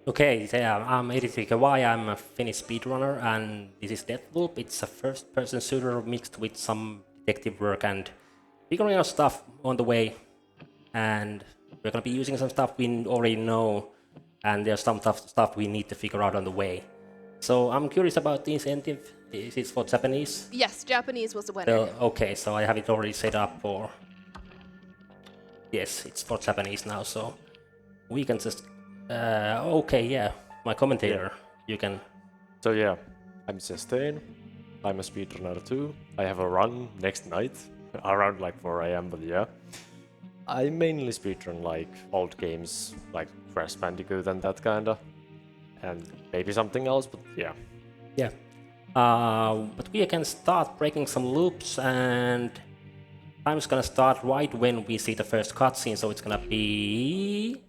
Okay, so yeah, I'm Kawaii, I'm a Finnish speedrunner, and this is DEATHLOOP. It's a first-person shooter mixed with some detective work and figuring out stuff on the way. And we're gonna be using some stuff we already know, and there's some tough stuff we need to figure out on the way. So I'm curious about the incentive. Is it for Japanese? Yes, Japanese was the winner. So, okay, so I have it already set up for... Yes, it's for Japanese now, so we can just... okay, yeah, my commentator, you can... So yeah, I'm Sustain. I'm a speedrunner too. I have a run next night, around like 4 AM, but yeah. I mainly speedrun like old games, like Crash Bandicoot and that kinda. And maybe something else, but yeah. Yeah. But we can start breaking some loops, and time's gonna start right when we see the first cutscene, so it's gonna be...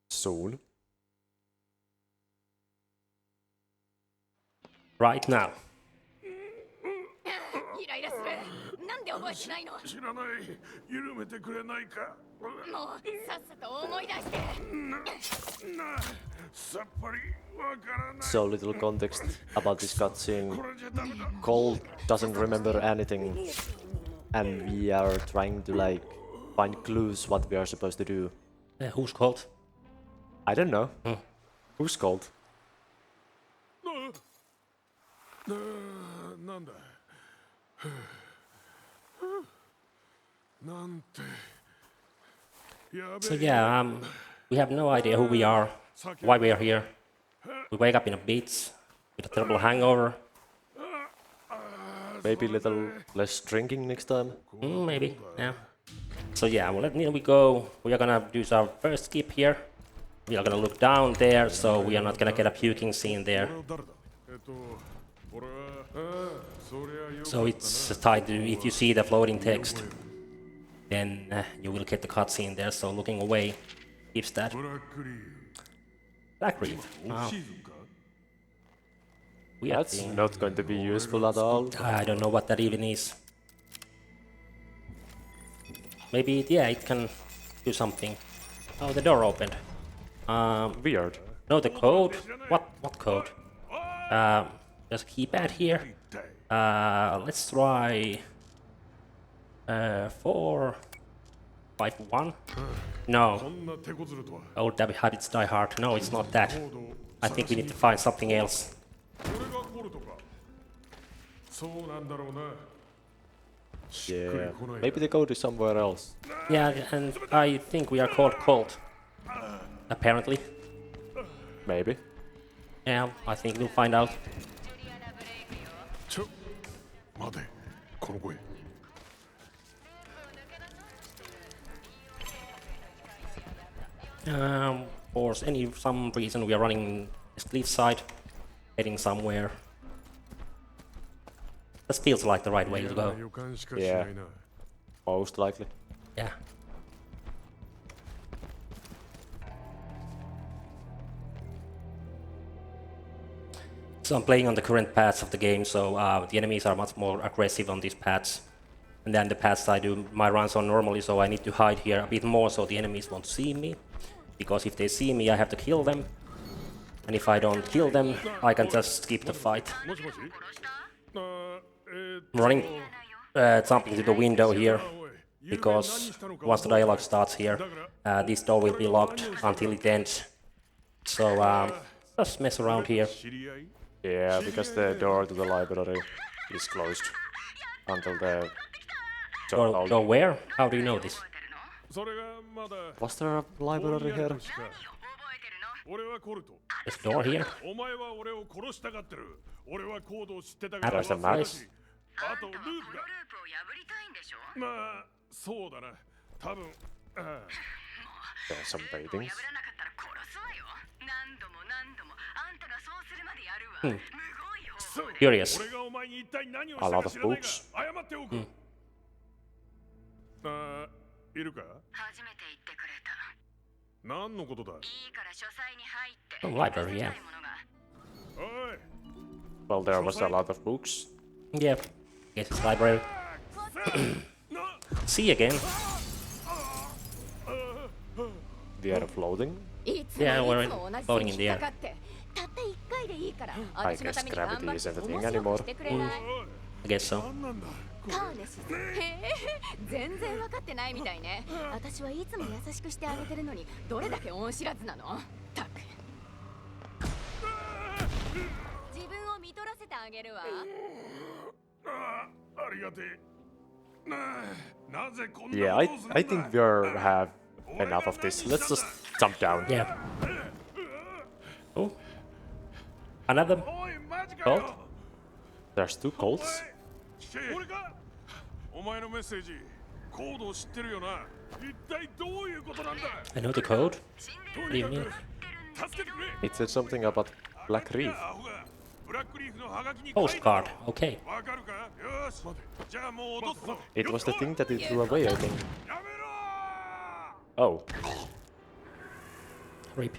Soon. right now. イライラする。なんで覚えてないの？知らない。緩めてくれないか。もうさっさと思い出して。さっぱりわからない。 So little context about this cutscene. Cole doesn't remember anything, and we are trying to like find clues what we are supposed to do. Who's called? I don't know. Who's called? なんだ。なんて。 So yeah, we have no idea who we are, why we are here. We wake up in a beach with a terrible hangover. Maybe a little less drinking next time. Maybe, yeah. So yeah, well, here we go. We are gonna do our first skip here. We are gonna look down there, so we are not gonna get a puking scene there. So it's tied to, if you see the floating text, then you will get the cutscene there, so looking away keeps that. Black Reef. Wow. That's not going to be useful at all. I don't know what that even is. Maybe, yeah, it can do something. Oh, the door opened. Weird. No, the code? What code? There's a keypad here. Let's try 451. No. Old habits die hard. No, it's not that. I think we need to find something else. Yeah, maybe the code is somewhere else. Yeah, and I think we are called Colt. Apparently. Maybe. Yeah, I think we'll find out. 待て、この声。 For some reason we are running this cliffside, heading somewhere. This feels like the right way to go. Yeah. Most likely. Yeah. So I'm playing on the current paths of the game, so the enemies are much more aggressive on these paths. And then the paths I do my runs on normally, so I need to hide here a bit more so the enemies won't see me. Because if they see me, I have to kill them. And if I don't kill them, I can just skip the fight. I'm running, jumping to the window here, because once the dialogue starts here, this door will be locked until it ends. So just mess around here. Yeah, because the door to the library is closed until the... Door where? How do you know this? Was there a library here? This door here? There's a map. There's some paintings. Curious. A lot of books. いるか？初めて言ってくれた。何のことだ？いいから書斎に入って。 Oh, library, yeah. おい。 Well, there was a lot of books. Yeah, guess it's library. See you again. we are floating. いつも Yeah, い we're つも同じ floating in 席 the か air. かってたった一回でいいから I 私の guess ために頑 gravity 張っ isn't て a thing 面白く anymore. してくれない I guess so. 何なんだカーネシスへえ全然分かってないみたいね私はいつも優しくしてあげてるのにどれだけ恩知らずなのたく自分を見とらせてあげるわありがてえなぜこんな Yeah, ことをするんだ I think we have enough of this. Let's just jump down. Yeah. Oh. Another おいマジか bolt? よ There's two colts. 聞け俺かお前のメッセージコードを知ってるよな一体どういうことなんだ I know the code. と What do に you か mean? く助けてくれ It said something about Black Reef. アホがブラックリーフのハガキに書いて Postcard. Okay. わかるかよしじゃあもう落とすぞ It was the thing that he threw away, I think. やめろ Oh, Rip.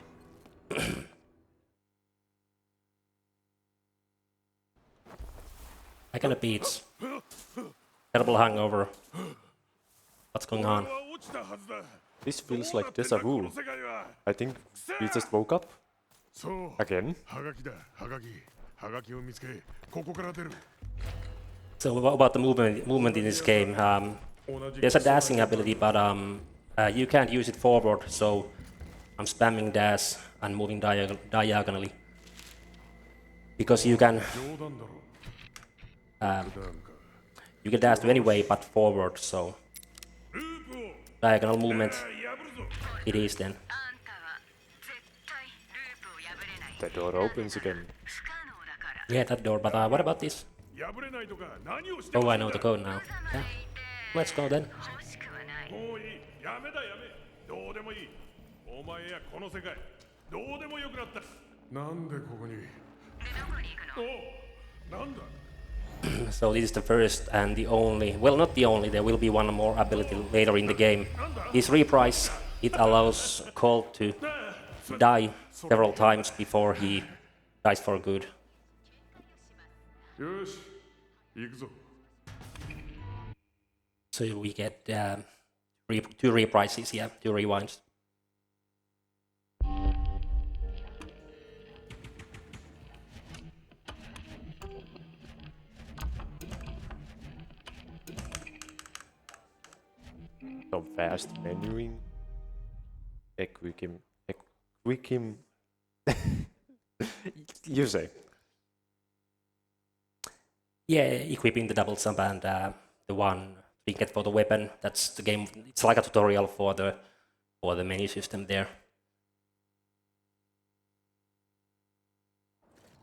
I got a beats. Terrible hangover. What's going 俺 on? は落ちたはずだ this feels like deja こ vu. の世界は I think we just woke up そう again. ハガキだハガキを見つけここから出る So about the movement in this game, 同じ there's a dashing ability, but you can't use it forward. So I'm spamming dash and moving diagonally because you can 冗談だろ um, 普段か you can dash to any way but forward. So ループを diagonal movement 破るぞ it is then. あんたは絶対ループを破れない The door opens again. 不可能だから Yeah, that door. But what about this? 破れないとか何をして Oh, も I know the code now. Yeah. Let's go then. 欲しくはないもういいやめだやめどうでもいいお前やこの世界どうでもよくなったなんでここにでどこに行くのおなんだ So this is the first and the only. Well, not the only. There will be one more ability later in the game. This reprise it allows Colt to die several times before he dies for good. よし行くぞ So we get two reprises, yeah, two rewinds. Some fast menuing. Equicim. You say. Yeah, equipping the double jump and the one trinket for the weapon. That's the game. It's like a tutorial for the menu system there.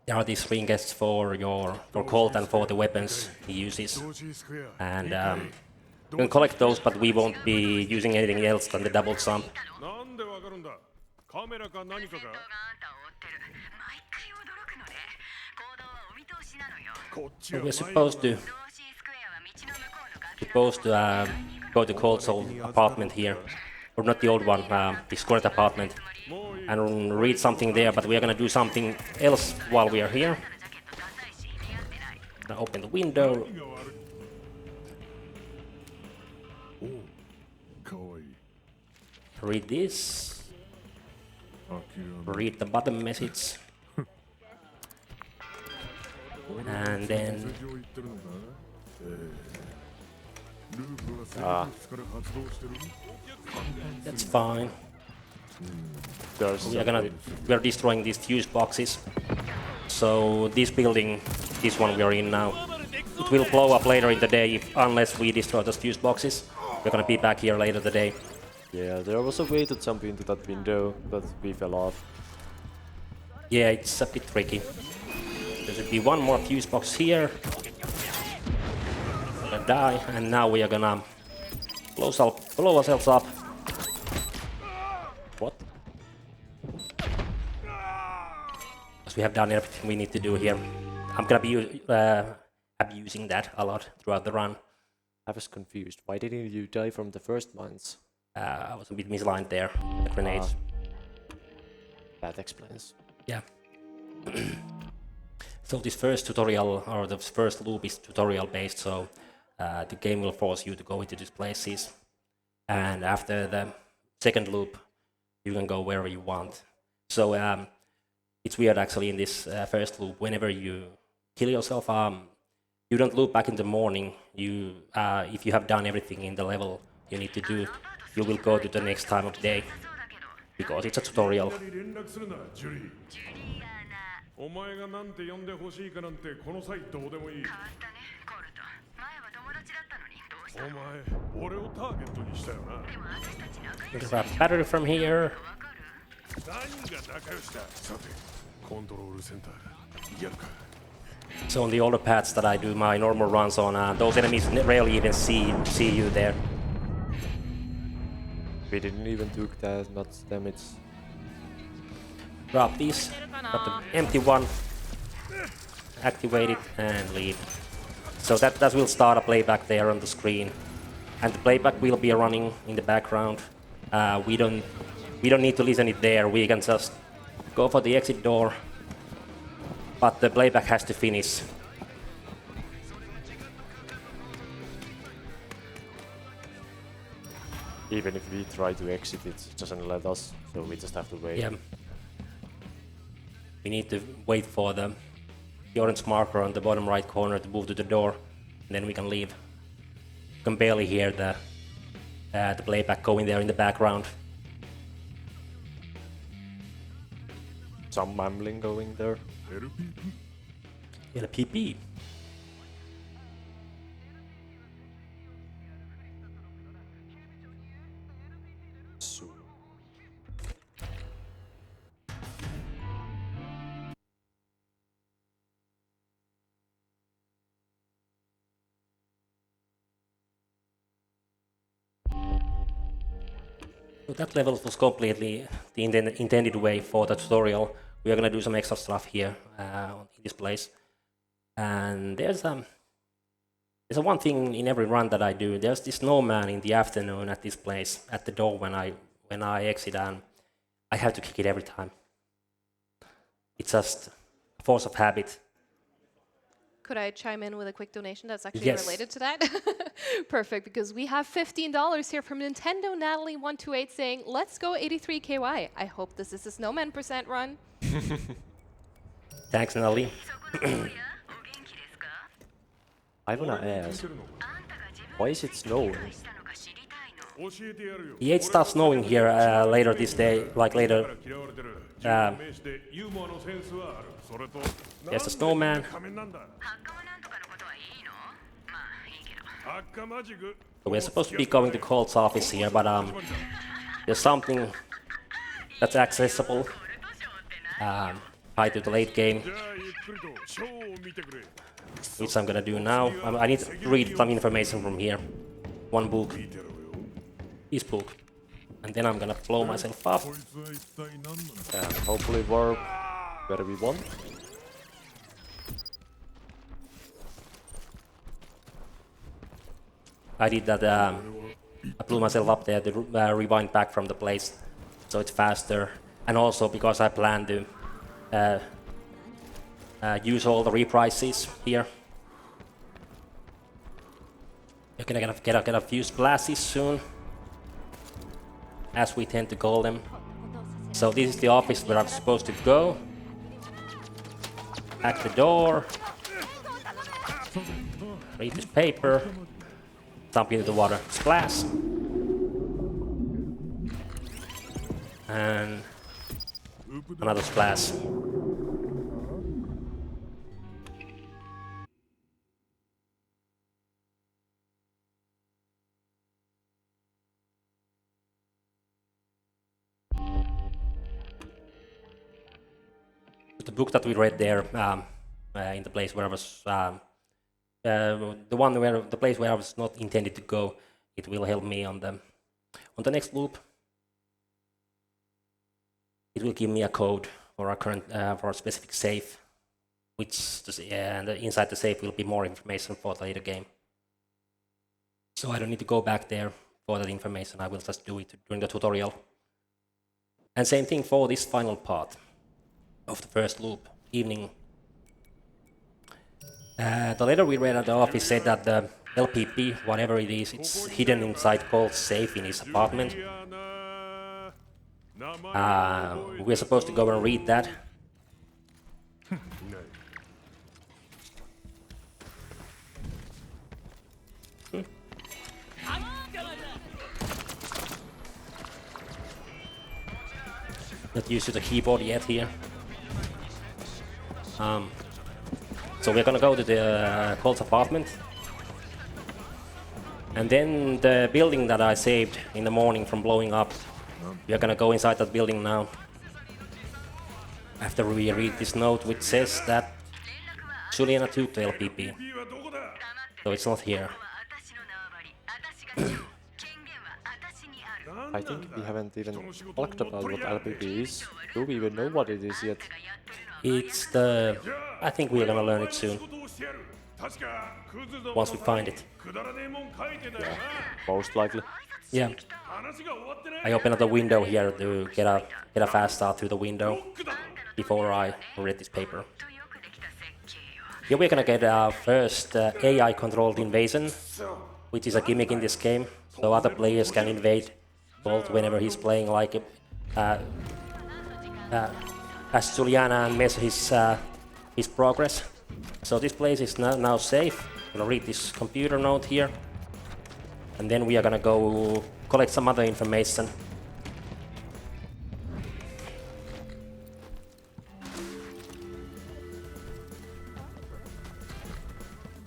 There are these trinkets for Colt and for the weapons he uses, 同時スクエア and you can collect those, but we won't be using anything else than the double jump. なんでわかるんだカメラか何かか戦闘があんたを追ってる毎回驚くのね行動はお見通しなのよこっち So は we're supposed to 同時スクエアは道の向こうの崖 go to Colt's old apartment here, or not the old one, his current apartment, もういい and read something there. But we are gonna do something else while we are here. ジャケットダサいし似合ってない Gonna open the window, 何が悪いおうかわいい read this, 諦め read the bottom message, and then 上行ってるのかループは生物から発動してる that's fine. There's We're destroying these fuse boxes. So this building, this one we are in now, it will blow up later in the day unless we destroy those fuse boxes. We're gonna be back here later today. yeah, there was a way to jump into that window, but we fell off. Yeah, it's a bit tricky. There should be one more fuse box here. Gonna die, and now we are gonna blow ourselves up. What? Because we have done everything we need to do here. I'm gonna be abusing that a lot throughout the run. I was confused. Why didn't you die from the first ones? I was a bit misaligned there. The grenades. That explains. Yeah. So this first tutorial, or the first loop, is tutorial based, so the game will force you to go into these places. And after the second loop, you can go wherever you want. So it's weird actually in this first loop. Whenever you kill yourself, you don't loop back in the morning. You, if you have done everything in the level you need to do, you will go to the next time of the day because it's a tutorial. 連絡するなジュリーお前がなんて呼んでほしいかなんてこの際どうでもいい変わったねコルト前は友達だったのにどうしたお前俺をターゲットにしたよなでも私たち仲良し Grab battery from here. 何が仲良しださてコントロールセンターやるか So on the older paths that I do my normal runs on, those enemies rarely even see you there. We didn't even took that much damage. Drop these. Drop the empty one. Activate it and leave. So that will start a playback there on the screen, and the playback will be running in the background. We don't need to listen it there. We can just go for the exit door. But the playback has to finish. Even if we try to exit, it doesn't let us, so we just have to wait. Yeah. We need to wait for the orange marker on the bottom right corner to move to the door, and then we can leave. You can barely hear the playback going there in the background. Some mumbling going there. LPP. So, So that level was completely the intended way for the tutorial. We are gonna do some extra stuff here in this place. And there's one thing in every run that I do. There's this snowman in the afternoon at this place at the door when I exit, and I have to kick it every time. It's just a force of habit. Could I chime in with a quick donation that's actually Yes. related to that? Perfect, because we have $15 here from Nintendo Natalie128 saying, let's go 83 KY. I hope this is a snowman % run. Thanks, Natalie. I wanna ask, why is it snowing? 教えてやるよ The 8 starts snowing here later this day, like later. 嫌われてる自分の名詞でユーモアのセンスはあるそれと There's a snowman. 仮面なんだハッカマジック So we're supposed to be going to Colt's office here, but there's something that's accessible high to the late game, じゃあゆっくりとショーを見てくれ which I'm gonna do now. I need to read some information from here. One book, 見てろよ this book, and then I'm gonna blow myself up. こいつは一体何なんだ And hopefully warp where we want. I did that. I blew myself up there to rewind back from the place, so it's faster, and also because I plan to use all the reprises here. You're gonna get a few splashes soon, as we tend to call them. So this is the office where I'm supposed to go. At the door. Read this paper. Jump into the water. Splash. And another splash. The book that we read there in the place where I was, the place where I was not intended to go, it will help me on the next loop. It will give me a code for a current for a specific safe, and inside the safe will be more information for the later game. So I don't need to go back there for that information. I will just do it during the tutorial. And same thing for this final part of the first loop, evening. The letter we read at the office said that the LPP, whatever it is, it's hidden inside Colt's safe in his apartment. We're supposed to go and read that. Not used to the keyboard yet here. So we're gonna go to the Colt's apartment. And then the building that I saved in the morning from blowing up, we are gonna go inside that building now. After we read this note which says that Juliana took the LPP. So it's not here. I think we haven't even talked about what LPP is. Do we even know what it is yet? It's the... I think we're gonna learn it soon. Once we find it. Yeah, most likely. Yeah. I open up the window here to get a fast start through the window before I read this paper. Here we're gonna get our first AI-controlled invasion, which is a gimmick in this game, so other players can invade Colt whenever he's playing, like as Juliana and measure his progress. So this place is now safe. I'm gonna read this computer note here, and then we are gonna go collect some other information.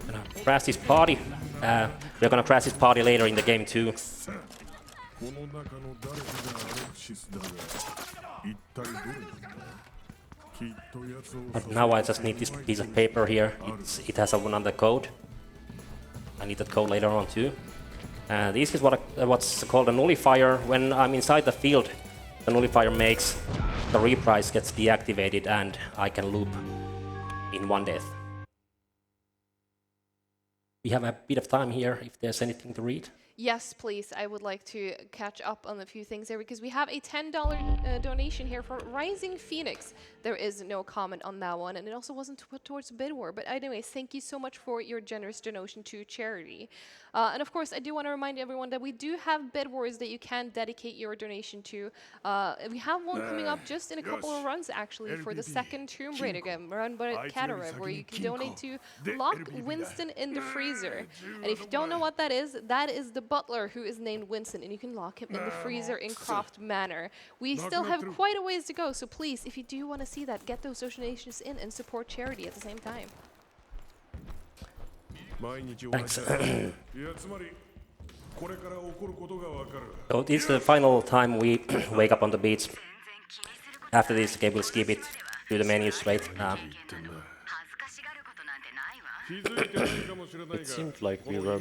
Gonna crash this party. We're gonna crash this party later in the game too. But now I just need this piece of paper here. It has another code. I need that code later on too. This is what's called a nullifier. When I'm inside the field, the nullifier makes the reprise gets deactivated and I can loop in one death. We have a bit of time here if there's anything to read. Yes, please. I would like to catch up on a few things there because we have a $10 donation here for Rising Phoenix. There is no comment on that one, and it also wasn't put towards Bid War. But anyways, thank you so much for your generous donation to charity. And of course, I do want to remind everyone that we do have Bid Wars that you can dedicate your donation to. We have one coming up just in a couple of runs, actually, for the second Tomb Raider game run by Katarab, where you can donate to lock Winston in the freezer. And if you don't know what that is the butler who is named Winston, and you can lock him in the freezer in Croft Manor. We still have quite a ways to go, so please, if you do want to see that, get those donations in and support charity at the same time. Thanks. So this is the final time we wake up on the beach. After this game we'll skip it, do the menu straight. It seemed like we were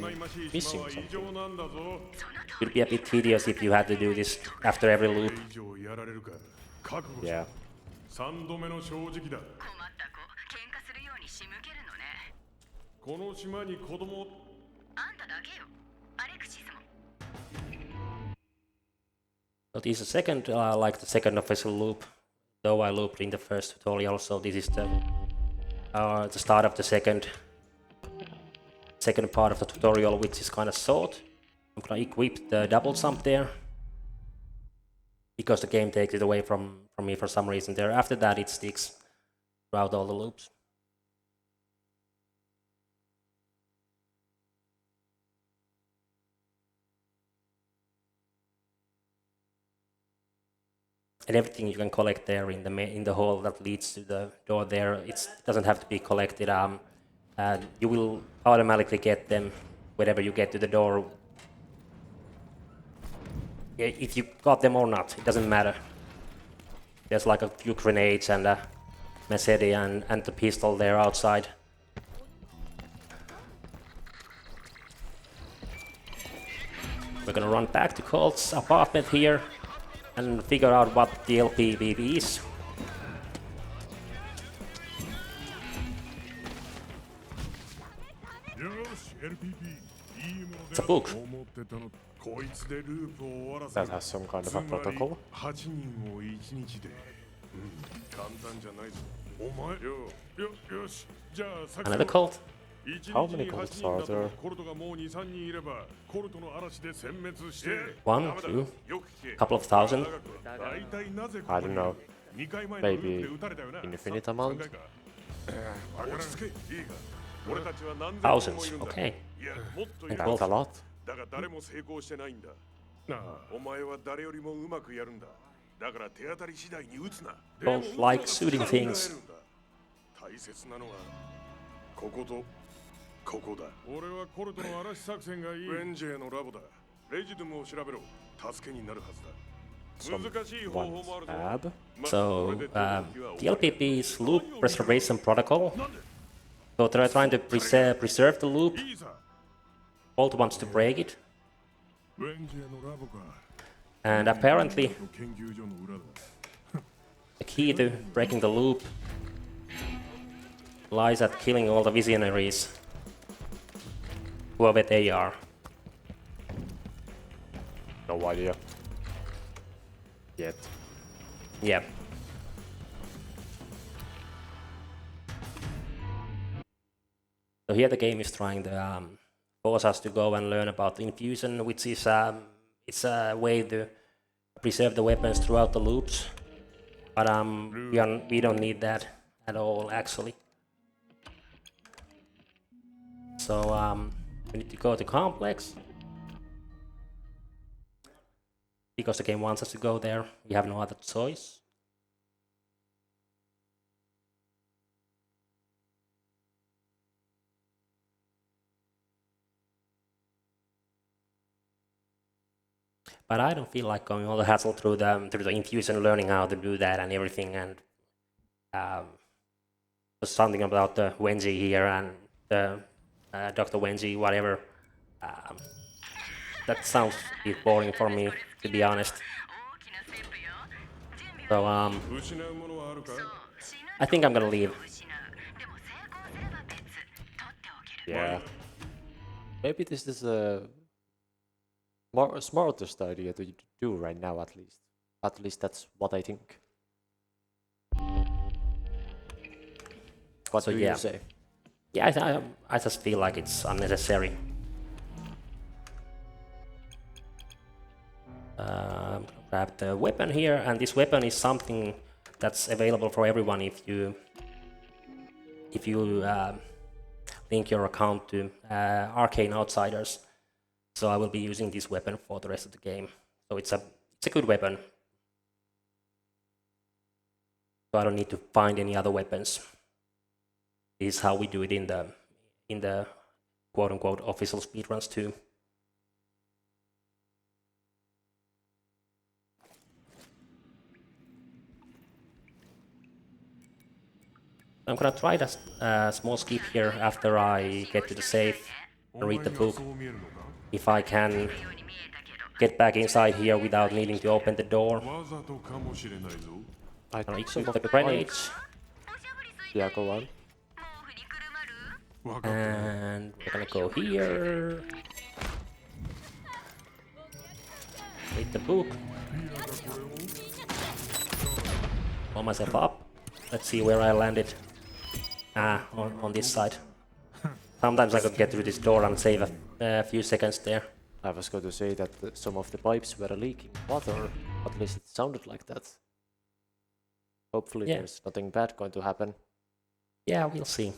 missing something. It would be a bit tedious if you had to do this after every loop. Yeah. So this is the second, like the second official loop, though I looped in the first tutorial, so this is the start of the second part of the tutorial, which is kind of short. I'm gonna equip the double jump there, because the game takes it away from me for some reason there. After that it sticks throughout all the loops. And everything you can collect there in the hall that leads to the door there, it doesn't have to be collected. You will automatically get them whenever you get to the door. If you got them or not, it doesn't matter. There's like a few grenades and a machete and the pistol there outside. We're gonna run back to Colt's apartment here and figure out what the LPV is. It's a book. That has some kind of a protocol. Another Colt? How many cults are there? コルトがもう2、3人いればコルトの嵐で殲滅して 1, 2, couple of thousand. 大体なぜ I don't know. 2回前のループ Maybe で撃たれたよな infinite amount? 落ち着けいいか俺たちは何千人もい Thousands, るんだ okay. いやもっといる That's a lot. だが誰も成功してないんだお前は誰よりもうまくやるんだだから手当たり次第に撃つな Don't like shooting things. 大切なのはこことここだ俺はコルトの嵐作戦がいいウェンジェのラボだレジドゥムを調べろ助けになるはずだ Bad. So, the LPP is Loop Preservation Protocol. So they're trying to preserve the loop. Bolt wants to break it. And apparently, the key to breaking the loop lies at killing all the visionaries, whoever they are. No idea. Yet. Yeah. So here the game is trying to force us to go and learn about the infusion, which is it's a way to preserve the weapons throughout the loops. But we don't need that at all, actually. So we need to go to complex. Because the game wants us to go there, we have no other choice. But I don't feel like going all the hassle through the infusion, learning how to do that and everything, and something about the Wenji here and the Dr. Wenji, whatever. That sounds a bit boring for me, to be honest. So I think I'm gonna leave. Yeah. Maybe this is a more smartest idea to do right now, at least. At least that's what I think. What So do yeah. you say? Yeah, I just feel like it's unnecessary. Grab the weapon here, and this weapon is something that's available for everyone if you link your account to Arcane Outsiders. So I will be using this weapon for the rest of the game. So it's a good weapon. So I don't need to find any other weapons. This is how we do it in the quote-unquote official speedruns too. I'm gonna try a small skip here after I get to the safe and read the book. If I can get back inside here without needing to open the door. I Gonna think some equip of the grenades. Yeah, go on. And we're gonna go here. Read the book. Pull myself up. Let's see where I landed. On this side. Sometimes I could get through this door and save a few seconds there. I was going to say that some of the pipes were leaking water. At least it sounded like that. Hopefully Yeah. there's nothing bad going to happen. Yeah, we'll see.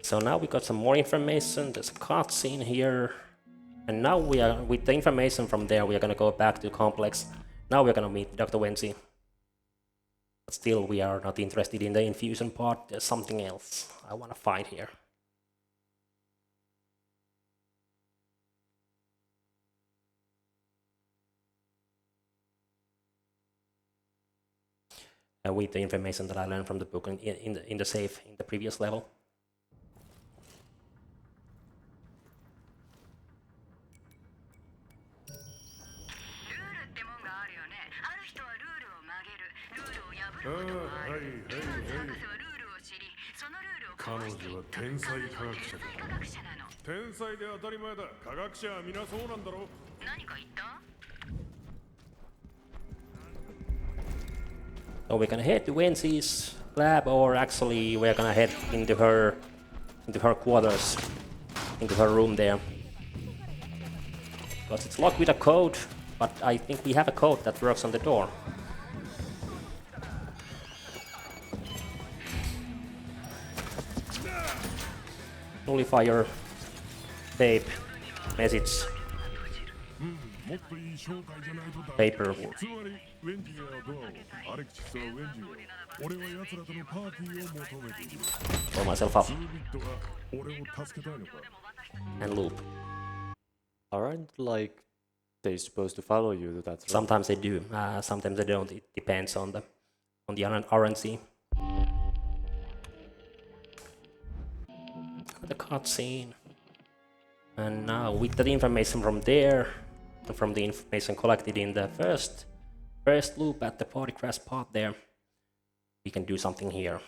So now we got some more information. There's a cutscene here. And now we are, with the information from there, we are gonna go back to Complex. Now we're gonna meet Dr. Wenzi. But still, we are not interested in the infusion part. There's something else I wanna find here. With the information that I learned from the book in the safe in the previous level. So we're gonna head to Wenzi's lab, or actually we're gonna head into her quarters, into her room there. Because it's locked with a code, but I think we have a code that works on the door. Nullifier, tape, message, もっといい紹介じゃないとダメ paper. つまりウェンジがドアをアレクシスはウェンジを俺は奴らとのパーティーを求めている Pull myself up ツービットが俺を助けたいのか and loop. Aren't like they supposed to follow you to that room? Sometimes they do, sometimes they don't. It depends on the RNC. The cutscene. And now with the information from there, from the information collected in the first loop at the party crash part there, we can do something here.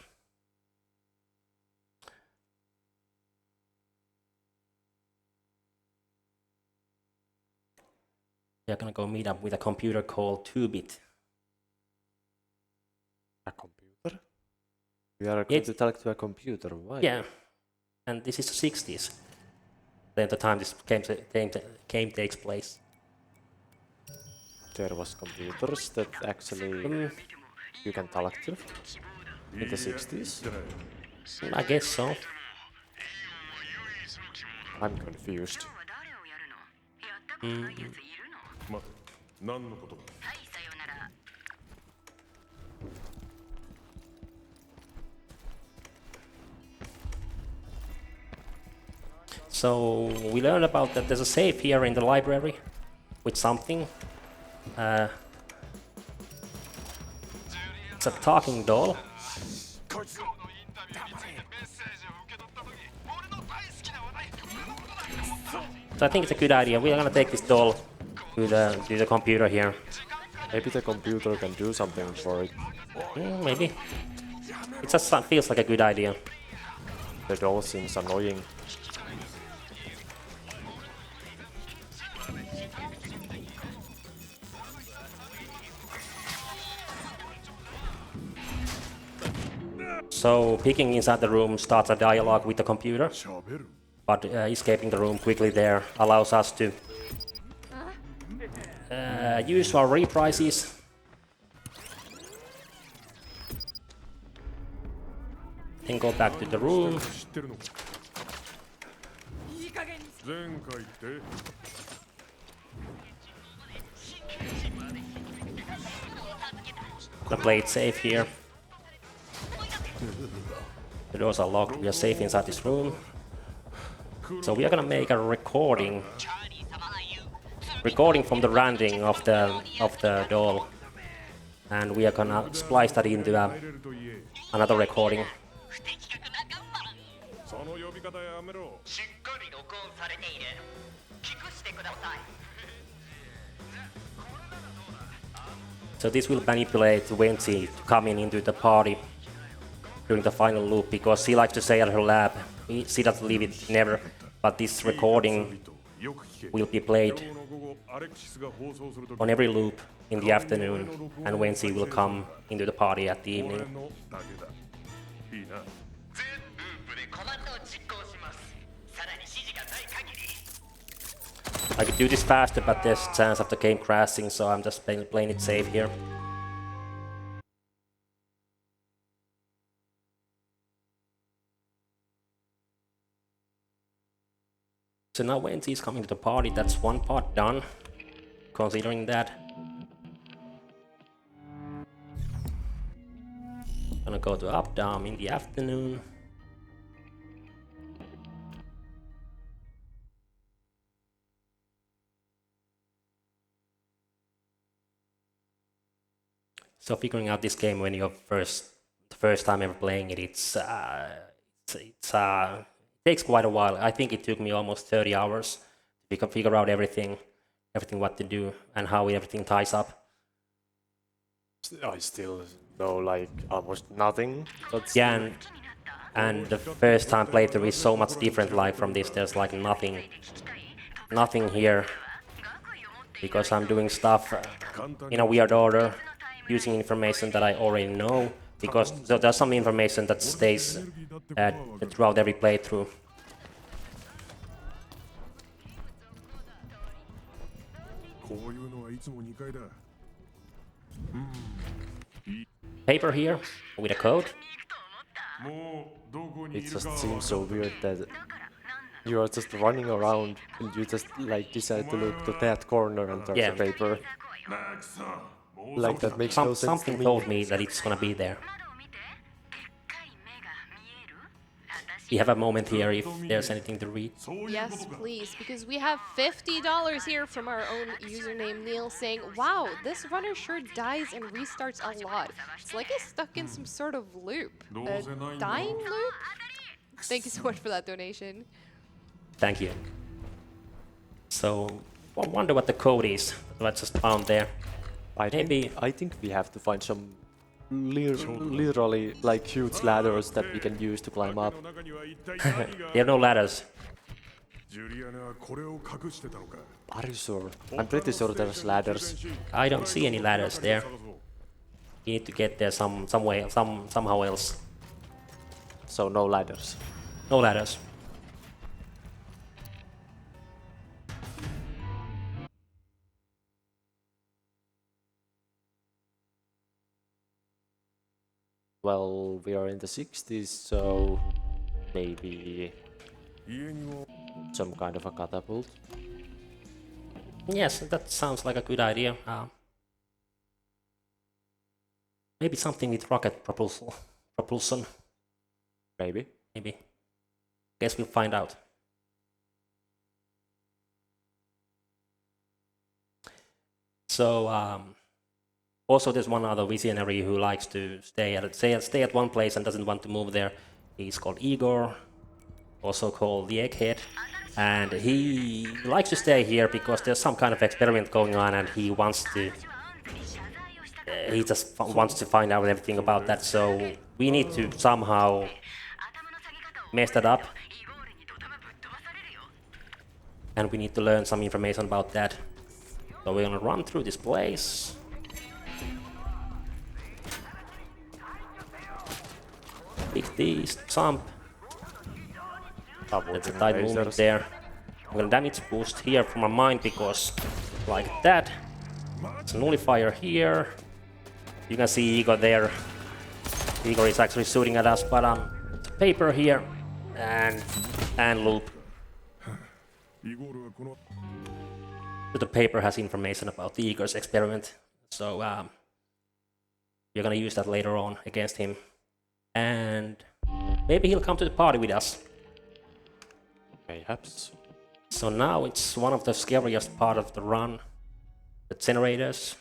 We are gonna go meet up with a computer called 2-bit. A computer? We are going to talk to a computer. Why? Yeah, and this is the 60s. Then the time this game takes place. There was computers that actually you can talk to in the 60s. I guess so. I'm confused. 待て何のことだ So we learned about that there's a safe here in the library with something. It's a talking doll. So I think it's a good idea. We're gonna take this doll to the computer here. Maybe the computer can do something for it. Maybe. It just feels like a good idea. The doll seems annoying. So peeking inside the room starts a dialogue with the computer, 喋る but escaping the room quickly there allows us to use our reprises. Then go back to the room. 知ってるのか前回って Gonna play it safe here. The doors are locked. We are safe inside this room. So we are gonna make a recording from the landing of the doll, and we are gonna splice that into 入れると言え another recording. その呼び方やめろ しっかり録音されている。聞くしてください。 So this will manipulate Wensi to come into the party during the final loop, because she likes to stay at her lab. She doesn't leave it never, but this recording よく聞け will be played 今日の午後アレクシスが放送するとき on every loop in the afternoon, and Wensi will come into the party at the 俺 evening. のだけだいいな 全ループでコマンドを実行します。さらに指示がない限り。 I could do this faster, but there's a chance of the game crashing, so I'm just playing it safe here. So now Wensi is coming to the party. That's one part done, considering that. Gonna go to Up Down in the afternoon. So figuring out this game when you're the first time ever playing it, it takes quite a while. I think it took me almost 30 hours to figure out everything what to do and how everything ties up. I still know like almost nothing. But Yeah, and the first time playthrough is so much different like from this. There's like nothing here because I'm doing stuff in a weird order, using information that I already know, because there's some information that stays throughout every playthrough. Paper here with a code. It just seems so weird that you are just running around and you just like decide to look to that corner and there's Yeah. a paper. Like that makes no sense to Something me. told me that it's gonna be there. You have a moment here if there's anything to read. Yes, please, because we have $50 here from our own username Neil saying, wow, this runner sure dies and restarts a lot. It's like he's stuck in some sort of loop. A dying loop? Thank you so much for that donation. Thank you. So, I wonder what the code is that I just found there. I think we have to find some literally like huge ladders that we can use to climb up. There are no ladders. Are you sure? I'm pretty sure there's ladders. I don't see any ladders there. You need to get there some way, somehow else. So no ladders. No ladders. Well, we are in the 60s, so maybe some kind of a catapult. Yes, that sounds like a good idea. Maybe something with rocket propulsion. Maybe. Maybe. Guess we'll find out. So, also there's one other visionary who likes to stay at one place and doesn't want to move there. He's called Igor, also called the Egghead. And he likes to stay here because there's some kind of experiment going on and he wants to... he just wants to find out everything about that, so we need to somehow mess that up. And we need to learn some information about that. So we're gonna run through this place. Pick these, jump. That's a tight movement there. I'm gonna damage boost here for my mind because like that. It's a nullifier here. You can see Igor there. Igor is actually shooting at us, but the paper here and loop. So the paper has information about the Igor's experiment, so we're gonna use that later on against him, and maybe he'll come to the party with us. Perhaps. So now it's one of the scariest part of the run, the generators.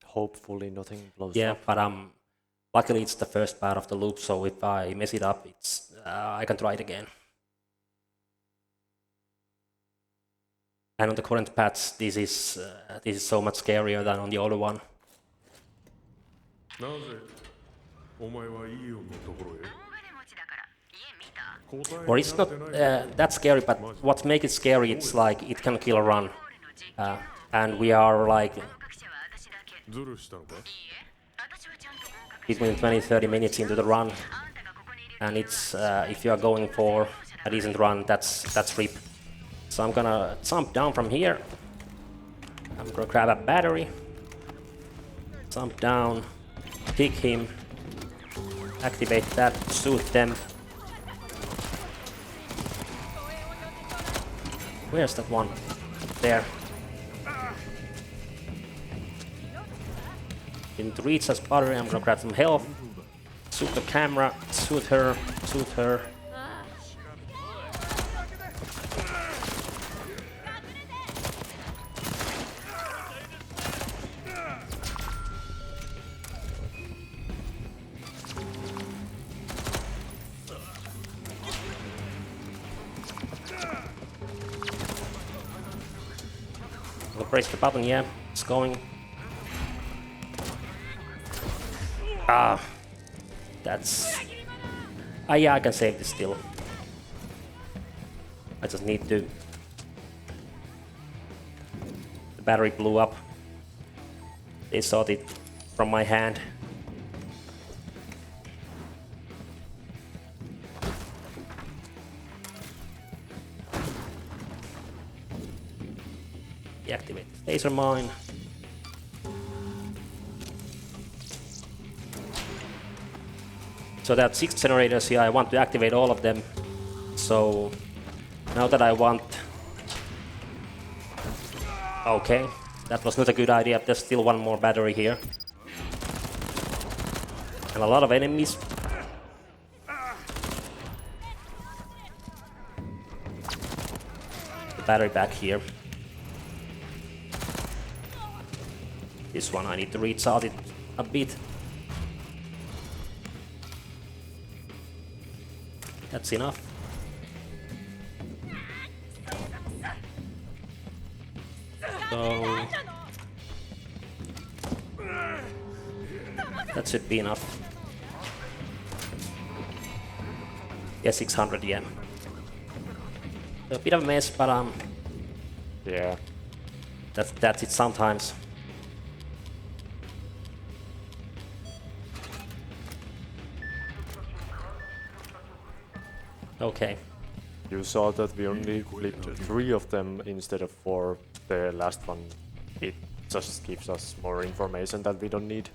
Hopefully nothing blows Yeah, up. but luckily it's the first part of the loop, so if I mess it up, it's I can try it again. And on the current patch, this is so much scarier than on the older one. Or it's not that scary, but what makes it scary, it's like it can kill a run. And we are like between 20-30 minutes into the run. And it's if you are going for a decent run, that's RIP. So I'm gonna jump down from here. I'm gonna grab a battery. Jump down, pick him, activate that, shoot them. Where's that one? There. Didn't reach us battery, I'm gonna grab some health. Shoot the camera, shoot her, shoot her. Press the button, yeah, it's going. That's... yeah, I can save this still. I just need to... The battery blew up. They thought it from my hand. Deactivate the laser mine. So there are 6 generators here. I want to activate all of them. So now that I want... Okay, that was not a good idea. There's still one more battery here. And a lot of enemies. The battery back here. This one I need to recharge it a bit. That's enough. So that should be enough. Yeah, 600, yeah. A bit of a mess, but Yeah. that's it sometimes. Okay. You saw that we only clipped 3 of them instead of 4. The last one, it just gives us more information that we don't need.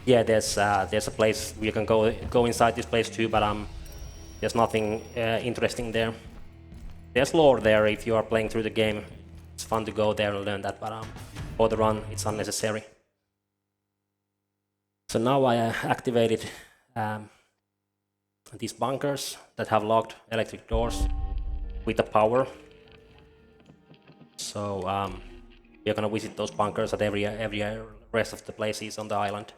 Yeah, there's a place we can go inside this place too, but there's nothing interesting there. There's lore there if you are playing through the game. It's fun to go there and learn that, but for the run, it's unnecessary. So now I activated these bunkers that have locked electric doors with the power. So we're gonna visit those bunkers at every rest of the places on the island.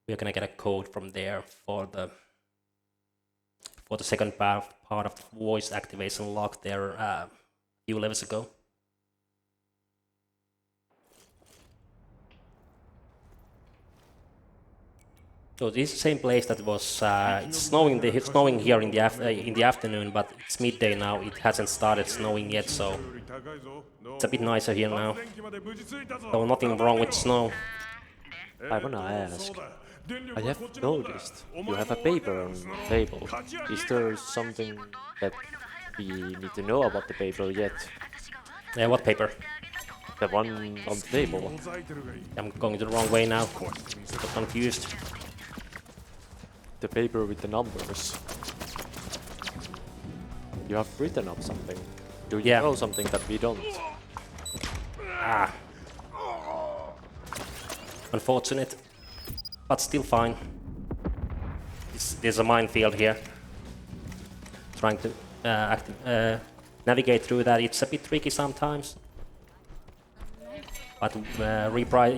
We're gonna get a code from there for the second part of the voice activation lock there a few levels ago. So this is the same place that was it's snowing. It's snowing here in the afternoon, but it's midday now. It hasn't started snowing yet, so it's a bit nicer here now. So nothing wrong with snow. I wanna ask, I have noticed you have a paper on the table. Is there something that we need to know about the paper yet? What paper? The one on the table. I'm going the wrong way now. I'm confused. The paper with the numbers. You have written up something. Do you know something that we don't? Ah. Unfortunate, but still fine. There's a minefield here. Trying to navigate through that, it's a bit tricky sometimes. But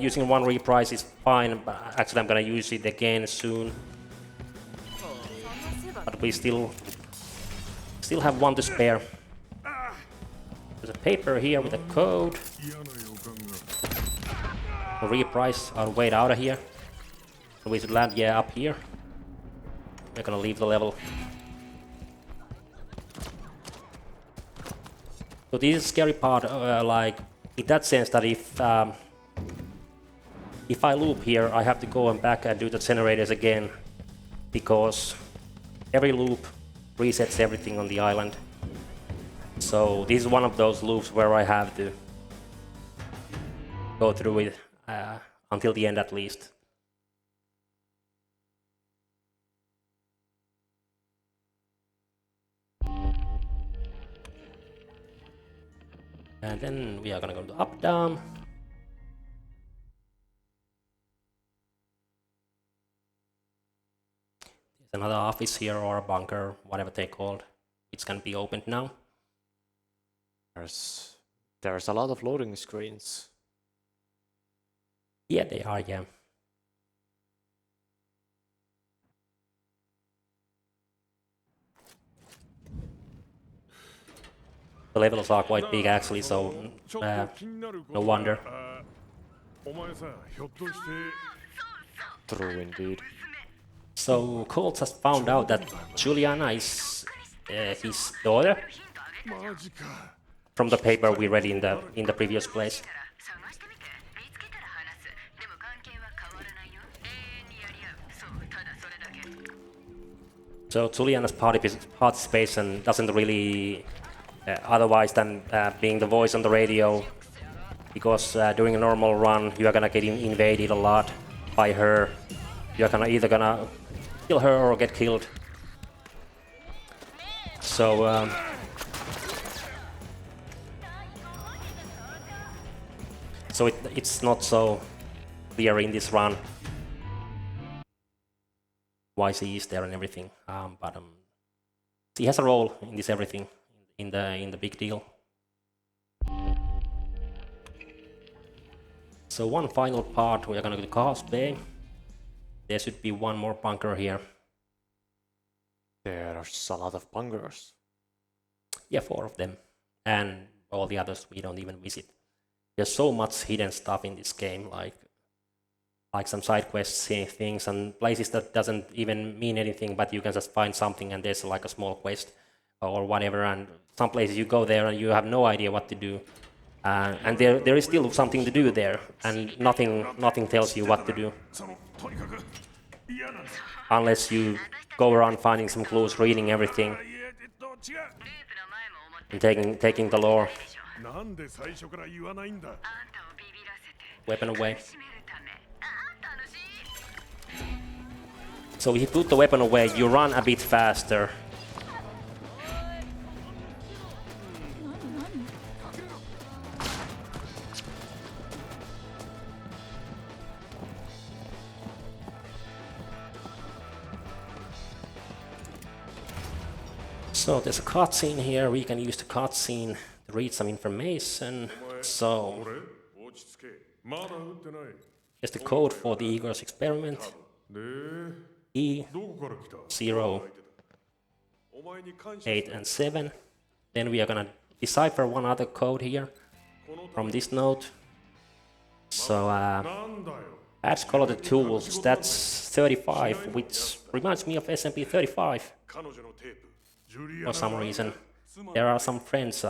using one reprise is fine, but actually I'm gonna use it again soon. But we still have one to spare. There's a paper here with a code. A reprise, I'll wait out of here. We should land, up here. We're gonna leave the level. So this is a scary part, like, in that sense that if I loop here, I have to go back and do the generators again, because every loop resets everything on the island. So this is one of those loops where I have to go through it until the end at least. And then we are gonna go to up, down. There's another office here or a bunker, whatever they called. It's gonna be opened now. There's a lot of loading screens. Yeah, they are, yeah. The levels are quite big actually, so no wonder. True indeed. So Colt has found out that Juliana is his daughter. マジか。 from the paper we read in the previous place. 探してみて見つけたら話すでも関係は変わらないよ永遠にやり合うそうただそれだけ So Juliana's participation doesn't really otherwise than being the voice on the radio, because during a normal run you are gonna get invaded a lot by her. You are either gonna kill her or get killed. So it's not so clear in this run why she is there and everything, but she has a role in this everything in the big deal. So one final part, we are gonna go to Cars Bay. There should be one more bunker here. There's a lot of bunkers. Yeah, 4 of them, and all the others we don't even visit. There's so much hidden stuff in this game, like some side quests, things, and places that doesn't even mean anything, but you can just find something and there's like a small quest or whatever, and some places you go there and you have no idea what to do, and there is still something to do there, and nothing tells you what to do そのとにかく嫌なんだ。 unless you go around finding some clues, reading everything, いや違う。 and taking the lore なんで最初から言わないんだ。 weapon away. So if you put the weapon away, you run a bit faster. So there's a cutscene here. We can use the cutscene to read some information. So 俺落ち着け。まだ撃ってない。 here's the code for the Eagle's experiment. で、 E どこから来た。 0, お前に感謝。 8, and 7. Then we are gonna decipher one other code here from this note. So なんだよ。 adds color to tools. That's 35, which reminds me of SMP35 彼女のテープ。ジュリア for ナ some reason. There are some friends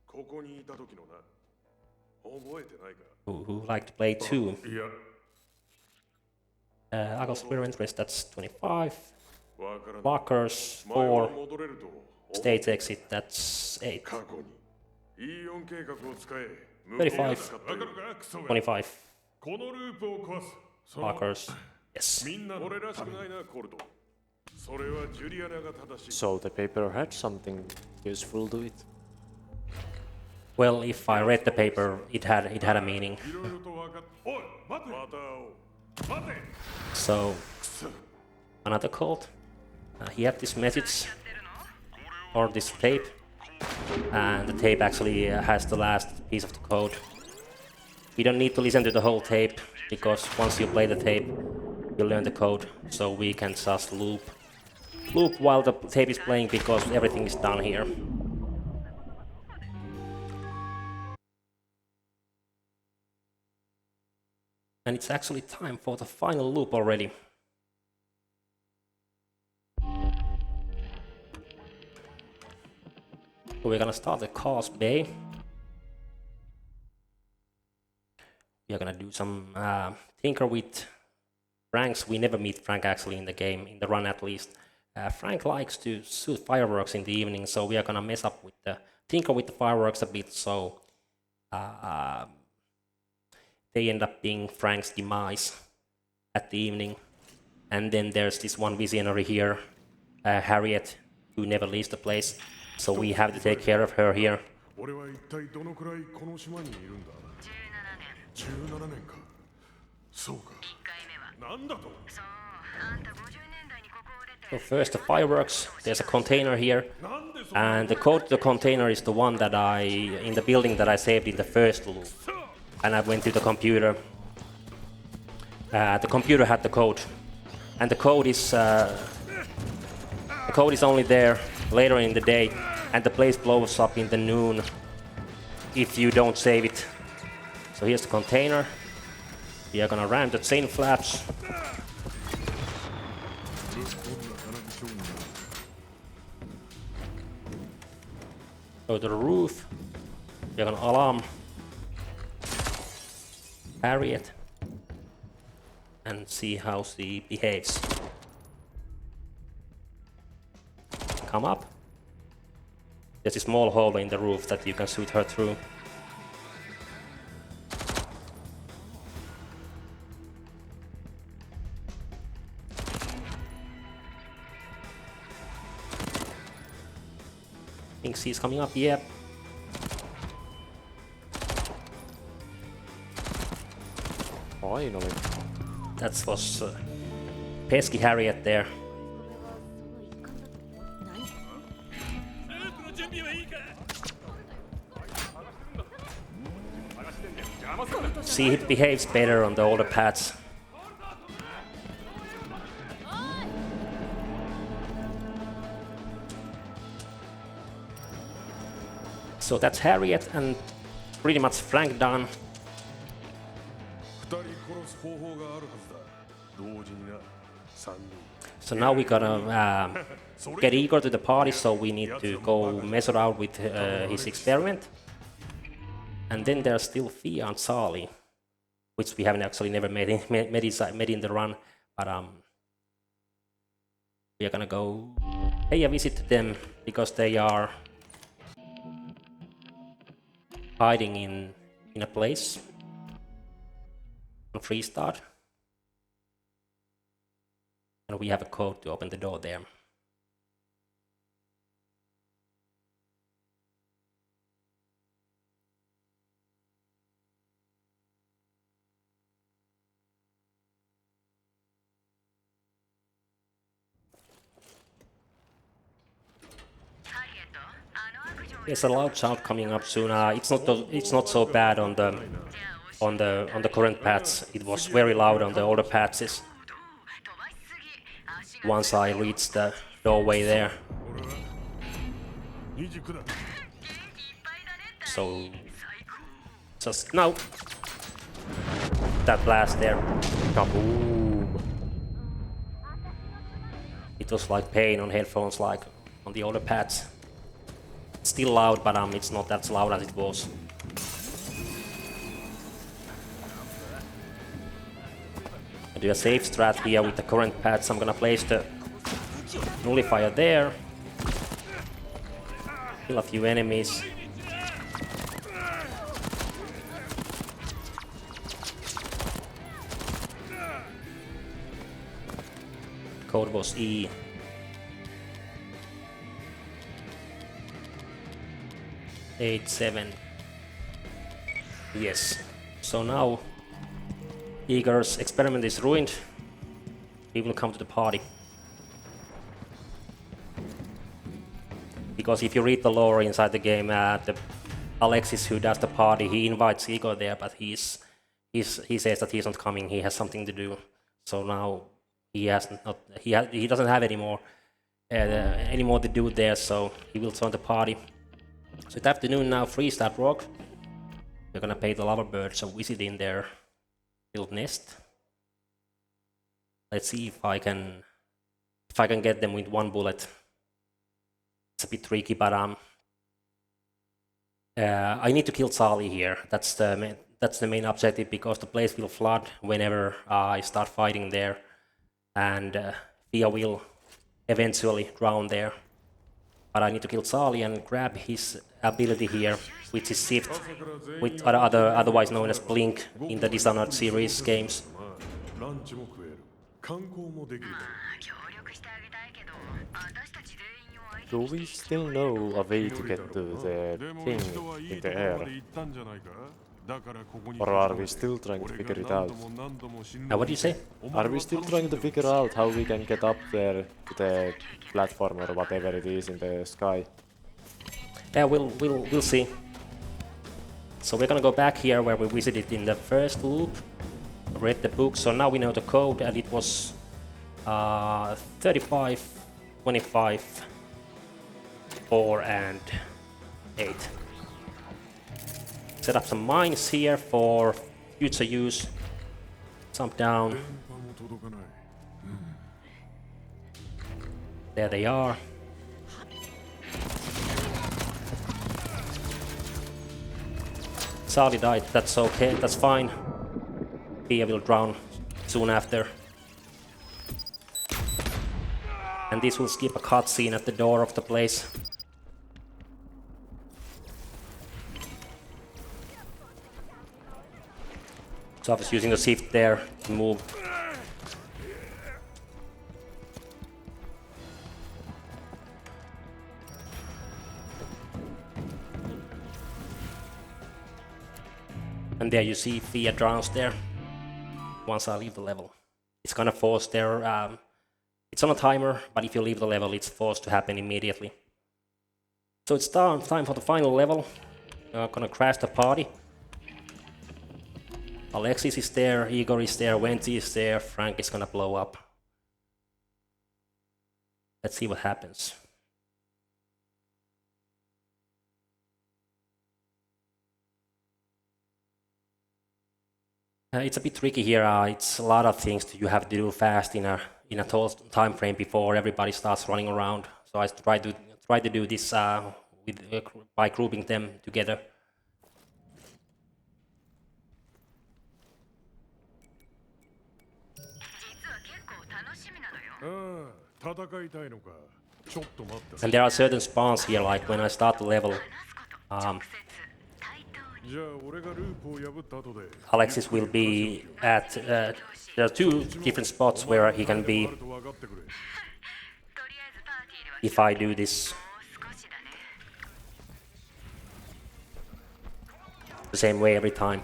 ここにいた時のな。覚えてないか。 who like to play too. いや、 Eagle's experiment, that's 25. わからない Walkers 前は 4. 戻れると。 Stage exit, that's 8. 過去に E4 計画を使え。 35. わかるかクソが。 25. このループを壊す。その Walkers. Yes. みんな俺らしくないなコルト。それはジュリアナが正しい。 So the paper had something useful to it. Well, if I read the paper, it had a meaning. いろいろと分かっ。おい、待て。また会おう。待て。 So another code. He had this message or this tape, and the tape actually has the last piece of the code. We don't need to listen to the whole tape, because once you play the tape, you learn the code. So we can just loop while the tape is playing, because everything is done here. And it's actually time for the final loop already. So we're gonna start the Cars Bay. We are gonna do some tinker with Franks. We never meet Frank actually in the game, in the run at least. Frank likes to shoot fireworks in the evening, so we are gonna mess up with the tinker with the fireworks a bit, so they end up being Frank's demise at the evening. And then there's this one visionary here, Harriet, who never leaves the place, so we have to take care of her here. 俺は一体どのくらいこの島にいるんだ。17年か。そうか。なんだと。 So first the fireworks, there's a container here, and the code to the container is the one that in the building that I saved in the first loop. And I went to the computer. The computer had the code, and the code is only there later in the day, and the place blows up in the noon if you don't save it. So here's the container. We are gonna ram the chain flaps. So Go to the roof. We're gonna alarm Harriet and see how she behaves. Come up. There's a small hallway in the roof that you can shoot her through. Think she's coming up, yep. Finally. That was pesky Harriet there. She behaves better on the older pads. So that's Harriet and pretty much flank done. 二人殺す方法があるはずだ。同時にな。三人。 So now we gotta get Igor to the party, so we need to go mess around with his experiment. And then there's still Fia and Sali, which we haven't actually never met in the run, but we are gonna go pay a visit to them because they are hiding in a place on free start. And we have a code to open the door there. There's a loud sound coming up soon. It's not so bad on the current paths. It was very loud on the older paths. Once I reached the doorway there. So just now that blast there. Kaboom! It was like pain on headphones, like on the older pads. Still loud, but it's not as loud as it was. I do a safe strat here with the current pads. I'm gonna place the nullifier there. Kill a few enemies. Code was E. Eight, 7. Yes. So now Igor's experiment is ruined. He will come to the party. Because if you read the lore inside the game, the Alexis who does the party, he invites Igor there, but he says that he's not coming. He has something to do. So now he doesn't have any more to do there. So he will join the party. So it's afternoon now, Freestart Rock. We're gonna pay the lava birds a visit in their little nest. Let's see if I can get them with one bullet. It's a bit tricky, but I need to kill Sali here. That's the main objective, because the place will flood whenever I start fighting there, and Fia will eventually drown there. But I need to kill Sali and grab his ability here, which is Shift, with otherwise known as Blink in the Dishonored series games. Do we still know a way to get to the thing in the air? Or are we still trying to figure it out? What do you say? Are we still trying to figure out how we can get up there to the platform or whatever it is in the sky? Yeah, we'll see. So we're gonna go back here where we visited in the first loop, read the book, so now we know the code, and it was 35, 25, 4 and 8. Set up some mines here for future use. Jump down. There they are. Charlie died, that's okay, that's fine. Fia will drown soon after. And this will skip a cutscene at the door of the place. So I was using the shift there to move. And there you see Fia drowns there once I leave the level. It's gonna force there, it's on a timer, but if you leave the level, it's forced to happen immediately. So it's time for the final level. Gonna crash the party. Alexis is there, Igor is there, Wendy is there, Frank is gonna blow up. Let's see what happens. It's a bit tricky here. It's a lot of things that you have to do fast in a time frame before everybody starts running around. So I try to do this by grouping them together. And there are certain spawns here, like when I start the level, Alexis will be at, there are two different spots where he can be if I do this the same way every time.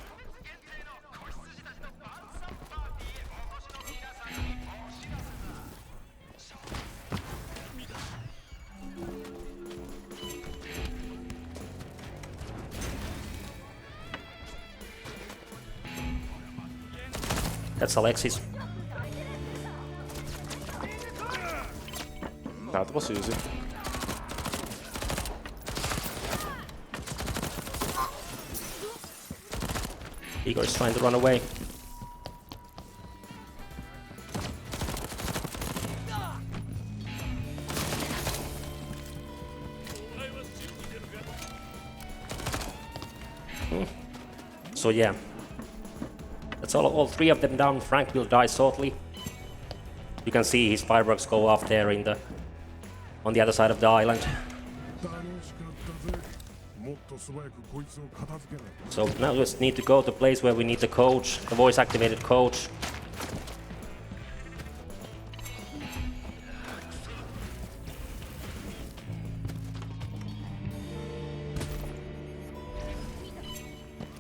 That's Alexis. That was easy. Igor is trying to run away. So yeah. That's all three of them down. Frank will die shortly. You can see his fireworks go off there on the other side of the island. So now we just need to go to the place where we need the coach, the voice-activated coach.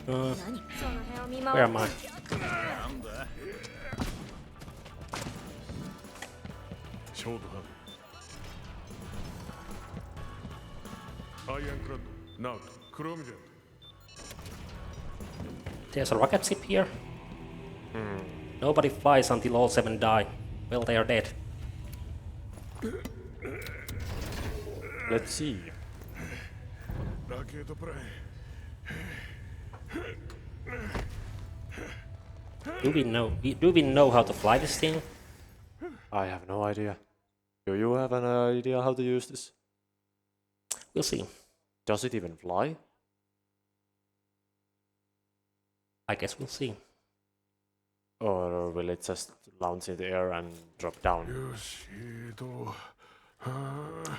Where am I? There's a rocket ship here. Nobody flies until all 7 die. Well, they are dead. Let's see. Do we know how to fly this thing? I have no idea. Do you have an idea how to use this? We'll see. Does it even fly? I guess we'll see. Or will it just launch in the air and drop down?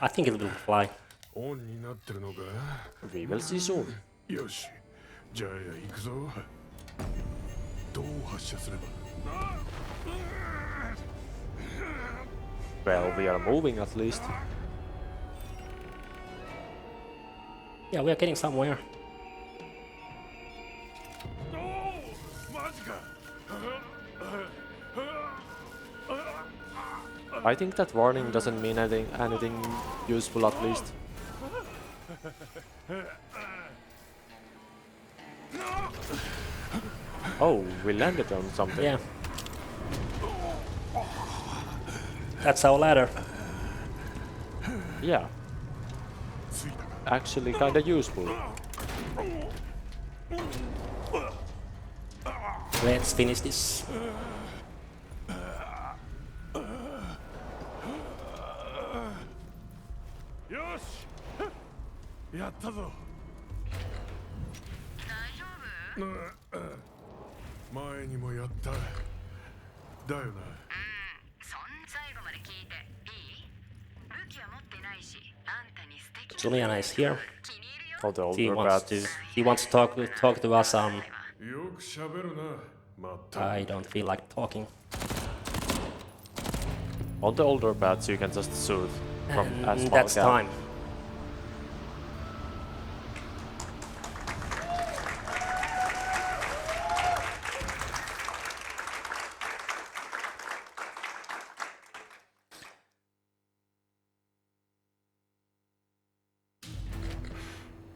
I think it will fly. We will see soon. Well, we are moving at least. Yeah, we are getting somewhere. I think that warning doesn't mean anything useful at least. Oh, we landed on something. Yeah. That's our ladder. Yeah. Actually kinda useful. Let's finish this. 前にもやっただよな。最後まで聞いていい？武器は持ってないし、あんたに素敵 Juliana is here. 気に入るよ。 All the He older wants bats. to talk to us. よくしゃべるな。まったく。 I don't feel like talking. On the older bats, you can just soothe from as And small that's gap. time.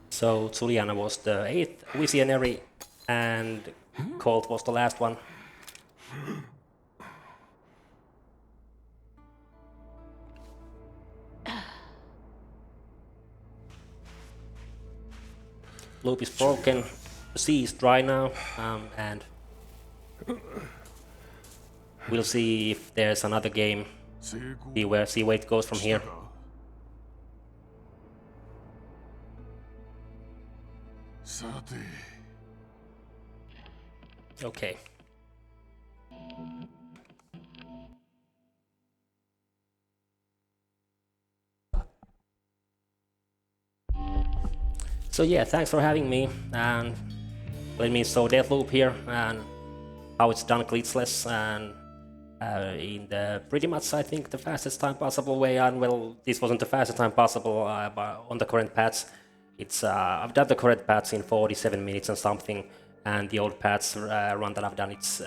So Juliana was the 8th visionary and Colt was the last one. Loop is broken, the sea is dry now, and we'll see if there's another game. 成功 See where it goes from した here. か。さて。 Okay. So yeah, thanks for having me, and let me show DEATHLOOP here and how it's done glitchless and in the pretty much I think the fastest time possible way. And well, this wasn't the fastest time possible, but on the current patch, it's I've done the current patch in 47 minutes and something, and the old patch run that I've done, it's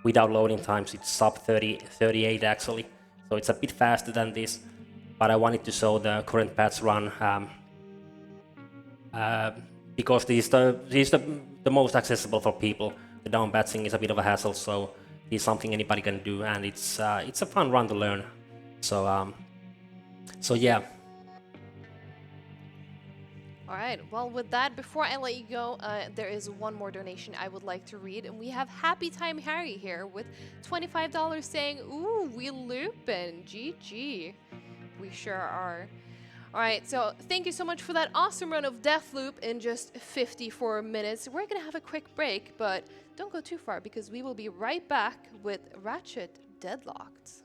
without loading times, it's sub 38 actually, so it's a bit faster than this. But I wanted to show the current patch run. Because this is the most accessible for people. The down batching is a bit of a hassle, so it's something anybody can do, and it's a fun run to learn. So yeah. All right, well, with that, before I let you go, there is one more donation I would like to read, and we have Happy Time Harry here with $25 saying, "Ooh, we loopin', GG." We sure are. All right, so thank you so much for that awesome run of DEATHLOOP in just 54 minutes. We're gonna have a quick break, but don't go too far because we will be right back with Ratchet Deadlocked.